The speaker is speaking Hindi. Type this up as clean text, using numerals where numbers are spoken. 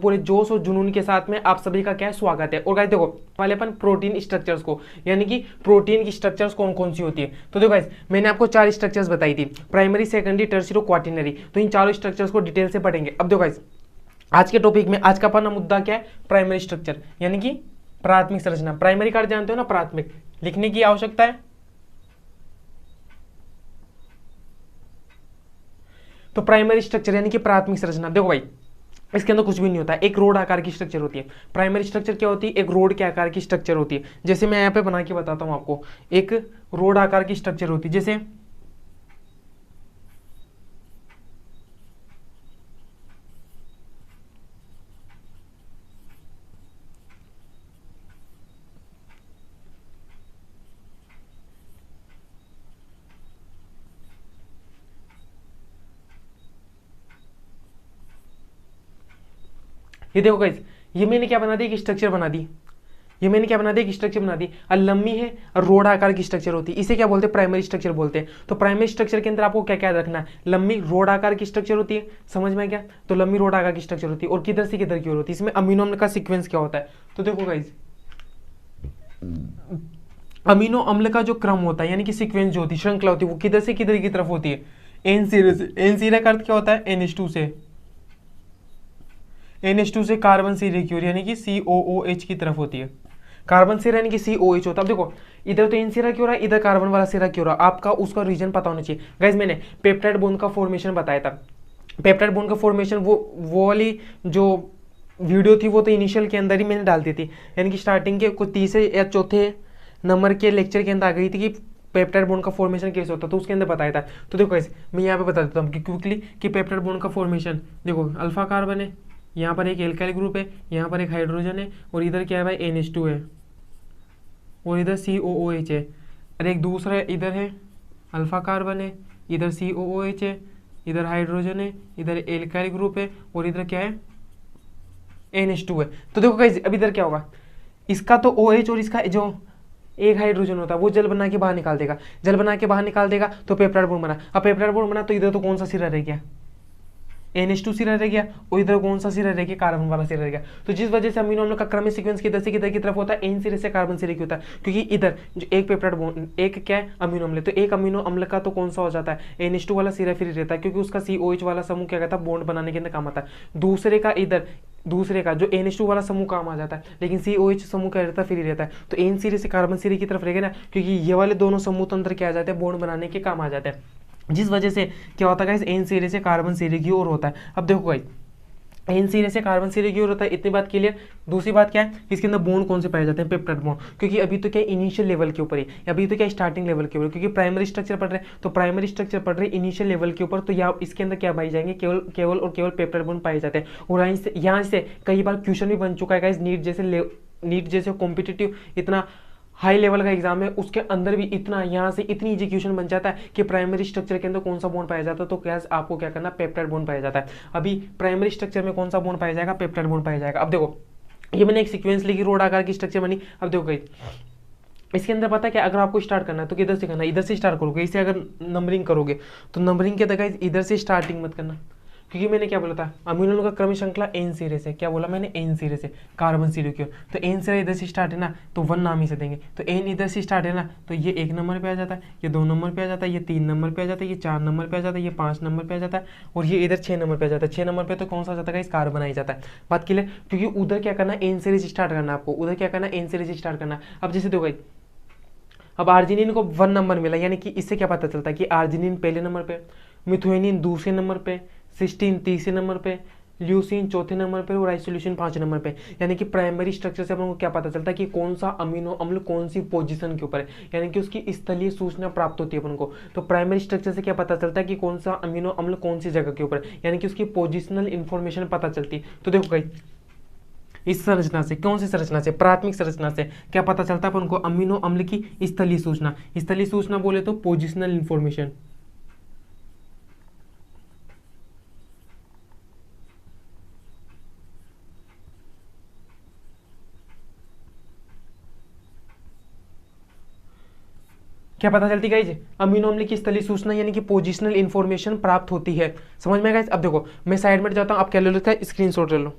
पूरे जोश और जुनून के साथ में आप सभी का क्या है स्वागत है। और गाइस देखो वाले अपन प्रोटीन स्ट्रक्चर्स को, यानी कि प्रोटीन की स्ट्रक्चर्स कौन कौन सी होती है। तो देखो गाइस मैंने आपको 4 स्ट्रक्चर्स बताई थी, प्राइमरी, सेकेंडरी, टर्शियरी और क्वाaternary। तो इन चारों स्ट्रक्चर्स को डिटेल से पढ़ेंगे। अब देखो गाइस आज के टॉपिक में आज का अपना मुद्दा क्या है, प्राइमरी स्ट्रक्चर यानी कि प्राथमिक संरचना। प्राइमरी कार्ड जानते हो ना, प्राथमिक लिखने की आवश्यकता है। तो प्राइमरी स्ट्रक्चर यानी कि प्राथमिक संरचना, देखो भाई इसके अंदर कुछ भी नहीं होता है, एक रोड आकार की स्ट्रक्चर होती है। प्राइमरी स्ट्रक्चर क्या होती है, एक रोड के आकार की स्ट्रक्चर होती है। जैसे मैं यहाँ पे बना के बताता हूँ आपको, एक रोड आकार की स्ट्रक्चर होती है। जैसे ये देखो गाइस, ये मैंने क्या बना दी, एक स्ट्रक्चर बना दी। ये मैंने क्या बना दी, एक स्ट्रक्चर बना दी। और लंबी है और रोड आकार की स्ट्रक्चर होती है, इसे क्या बोलते हैं, प्राइमरी स्ट्रक्चर बोलते हैं। तो प्राइमरी स्ट्रक्चर के अंदर आपको क्या क्या रखना है, लंबी रोड आकार की स्ट्रक्चर होती है, समझ में क्या। तो लंबी रोड आकार की स्ट्रक्चर होती है और किधर से किधर की ओर होती है। इसमें अमीनो अम्ल का सीक्वेंस क्या होता है। तो देखो गाइस अमीनो अम्ल का जो क्रम होता है यानी कि सीक्वेंस जो होती है, श्रृंखला होती है, वो किधर से किधर की तरफ होती है, एन सीरे से। एन सीरे का अर्थ क्या होता है, NH2 से। NH2 से कार्बन सीरे की ओर यानी कि COOH की तरफ होती है। कार्बन सिरा यानी कि COH होता है। अब देखो इधर तो एन सिरा क्यों रहा है, इधर कार्बन वाला सिरा क्यों रहा, आपका उसका रीजन पता होना चाहिए। गाइस मैंने पेप्टाइड बॉन्ड का फॉर्मेशन बताया था। पेप्टाइड बॉन्ड का फॉर्मेशन वो वाली जो वीडियो थी वो तो इनिशियल के अंदर ही मैंने डाल दी थी, यानी कि स्टार्टिंग के कुछ तीसरे या चौथे नंबर के लेक्चर के अंदर आ गई थी कि पेप्टाइड बॉन्ड का फॉर्मेशन कैसे होता है, तो उसके अंदर बताया था। तो देखो गाइस मैं यहाँ पे बता देता हूँ कि क्विकली कि पेप्टाइड बॉन्ड का फॉर्मेशन देखो, अल्फा कार्बन है, यहाँ पर एक एल्काइल ग्रुप है, यहाँ पर एक हाइड्रोजन है और इधर क्या है भाई, NH2 है और इधर COOH है। और एक दूसरा इधर है अल्फा कार्बन है, इधर COOH है, इधर हाइड्रोजन है, इधर एल्काइल ग्रुप है और इधर क्या है, NH2 है। तो देखो गाइस अब इधर क्या होगा, इसका तो OH और इसका जो एक हाइड्रोजन होता है वो जल बना के बाहर निकाल देगा। जल बना के बाहर निकाल देगा तो पेप्टाइड बॉन्ड बना। अब पेप्टाइड बॉन्ड बना तो इधर तो कौन सा सिरा रह गया, NH2 सिरा रह गया और इधर कौन सा सिरा रह गया, कार्बन वाला सिरा रह गया। तो जिस वजह से अमीनो अम्ल का क्रमिक सीक्वेंस किधर से किधर की तरफ होता है, एन सिरे से कार्बन सिरे की होता है। क्योंकि इधर जो एक पेप्टाइड बॉन्ड, एक क्या है अमीनो अम्ल, तो एक अमीनो अम्ल का तो कौन सा हो जाता है, NH2 वाला सिरा फ्री रहता है क्योंकि उसका COH वाला समूह क्या कहता है, बॉन्ड बनाने के अंदर काम आता है। दूसरे का जो NH2 वाला समूह काम आ जाता है, लेकिन COH समूह क्या रहता है, फ्री रहता है। तो एन सिरे से कार्बन सिरे की तरफ रहेगा ना, क्योंकि ये वाले दोनों समूह तो अंदर क्या आ जाते हैं, बॉन्ड बनाने के काम आ जाते हैं। जिस वजह से क्या होता है, एन सिरे से कार्बन सिरे की ओर होता है। अब देखो गाइस एन सिरे से कार्बन सिरे की ओर होता है, इतनी बात क्लियर। दूसरी बात क्या है, इसके अंदर बॉन्ड कौन से पाए जाते हैं, पेप्टाइड बॉन्ड। क्योंकि अभी तो क्या इनिशियल लेवल के ऊपर है, अभी तो क्या स्टार्टिंग लेवल के ऊपर, क्योंकि प्राइमरी स्ट्रक्चर पढ़ रहे हैं तो प्राइमरी स्ट्रक्चर पढ़ रहे हैं इनिशियल लेवल के ऊपर। तो यहाँ इसके अंदर क्या पाए जाएंगे, केवल और केवल पेप्टाइड बॉन्ड पाए जाते हैं। और यहाँ से कई बार क्वेश्चन भी बन चुका है नीट जैसे कॉम्पिटिटिव इतना हाई लेवल का एग्जाम है, उसके अंदर भी इतना यहाँ से इतनी इजी क्वेश्चन बन जाता है कि प्राइमरी स्ट्रक्चर के अंदर कौन सा बॉन्ड पाया जाता है, तो क्या आपको क्या करना, पेप्टाइड बॉन्ड पाया जाता है। अभी प्राइमरी स्ट्रक्चर में कौन सा बॉन्ड पाया जाएगा, पेप्टाइड बॉन्ड पाया जाएगा। अब देखो ये मैंने एक सीक्वेंस लिखी, रोड आकार की स्ट्रक्चर बनी। अब देखो गई इसके अंदर पता है क्या, अगर आपको स्टार्ट करना है तो किधर से करना है, इधर से स्टार्ट करोगे। इसे अगर नंबरिंग करोगे तो नंबरिंग के तक इधर से स्टार्टिंग मत करना, क्योंकि मैंने क्या बोला था, अमीनो का क्रम श्रृंखला एन सिरे से, क्या बोला मैंने, एन सिरे से कार्बन सिरे की ओर। तो एन सिरा इधर से स्टार्ट है ना, तो 1 नाम ही से देंगे। तो एन इधर से स्टार्ट है ना, तो ये 1 नंबर पे आ जाता है, ये 2 नंबर पे आ जाता है, ये 3 नंबर पे आ जाता है, ये 4 नंबर पे आ जाता है, ये 5 नंबर पे आ जाता है और ये इधर 6 नंबर पे आ जाता है। 6 नंबर पे तो कौन सा आ जाता है, इस कार्बन आ जाता है। बात क्लियर, क्योंकि उधर क्या करना है, एन सिरे से स्टार्ट करना है आपको, उधर क्या करना है, एन सिरे से स्टार्ट करना। अब जैसे देखो अब आर्जिनिन को 1 नंबर मिला, यानी कि इससे क्या पता चलता है कि आर्जिनिन पहले नंबर पे, मिथुएनिन दूसरे नंबर पे, सिस्टीन तीसरे नंबर पे, ल्यूसीन चौथे नंबर पे और आइसोल्यूसिन 5 नंबर पे। यानी कि प्राइमरी स्ट्रक्चर से अपन को क्या पता चलता है कि कौन सा अमीनो अम्ल कौन सी पोजीशन के ऊपर है, यानी कि उसकी स्थलीय सूचना प्राप्त होती है अपन को। तो प्राइमरी स्ट्रक्चर से क्या पता चलता है कि कौन सा अमीनो अम्ल कौन सी जगह के ऊपर है, यानी कि उसकी पोजिशनल इंफॉर्मेशन पता चलती है। तो देखो भाई इस संरचना से, कौन सी संरचना से, प्राथमिक संरचना से क्या पता चलता है अपन को, अमीनो अम्ल की स्थलीय सूचना। स्थलीय सूचना बोले तो पोजिशनल इंफॉर्मेशन। क्या पता चलती गाइज, अमीनो अम्ल की स्थलीय सूचना यानी कि पोजिशनल इंफॉर्मेशन प्राप्त होती है। समझ में गाइज। अब देखो मैं साइड में जाता हूं, आप क्या ले लो, स्क्रीनशॉट ले लो।